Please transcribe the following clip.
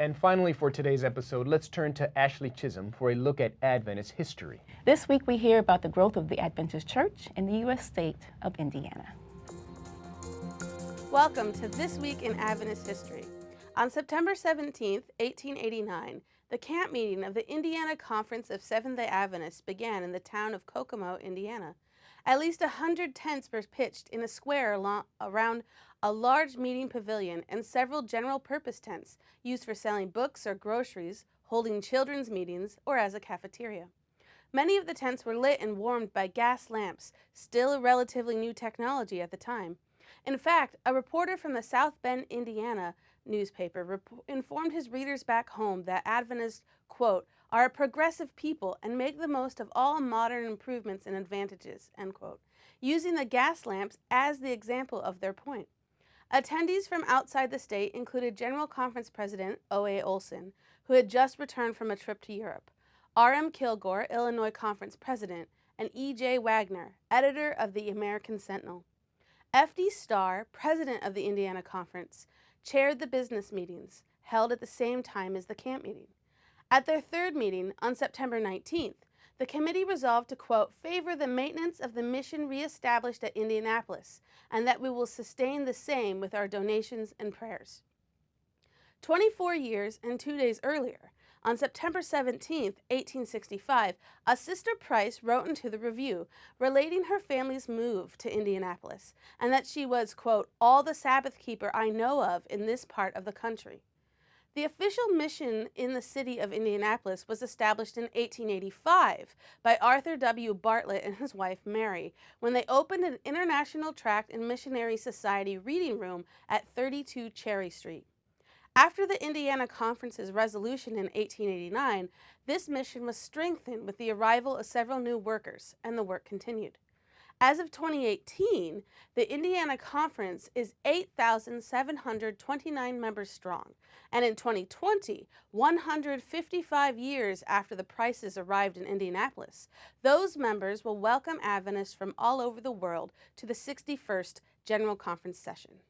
And finally, for today's episode, let's turn to Ashley Chisholm for a look at Adventist history. This week we hear about the growth of the Adventist Church in the U.S. state of Indiana. Welcome to This Week in Adventist History. On September 17, 1889, the camp meeting of the Indiana Conference of Seventh-day Adventists began in the town of Kokomo, Indiana. At least 100 tents were pitched in a square around a large meeting pavilion and several general-purpose tents used for selling books or groceries, holding children's meetings, or as a cafeteria. Many of the tents were lit and warmed by gas lamps, still a relatively new technology at the time. In fact, a reporter from the South Bend, Indiana newspaper informed his readers back home that Adventists, quote, are a progressive people and make the most of all modern improvements and advantages, end quote, using the gas lamps as the example of their point. Attendees from outside the state included General Conference President O.A. Olson, who had just returned from a trip to Europe, R.M. Kilgore, Illinois Conference President, and E.J. Wagner, editor of the American Sentinel. F.D. Starr, president of the Indiana Conference, chaired the business meetings, held at the same time as the camp meeting. At their third meeting, on September 19th, the committee resolved to, quote, favor the maintenance of the mission reestablished at Indianapolis, and that we will sustain the same with our donations and prayers. 24 years and 2 days earlier, on September 17, 1865, a Sister Price wrote into the Review relating her family's move to Indianapolis and that she was, quote, all the Sabbath keeper I know of in this part of the country. The official mission in the city of Indianapolis was established in 1885 by Arthur W. Bartlett and his wife Mary when they opened an International Tract and Missionary Society reading room at 32 Cherry Street. After the Indiana Conference's resolution in 1889, this mission was strengthened with the arrival of several new workers, and the work continued. As of 2018, the Indiana Conference is 8,729 members strong, and in 2020, 155 years after the Prices arrived in Indianapolis, those members will welcome Adventists from all over the world to the 61st General Conference session.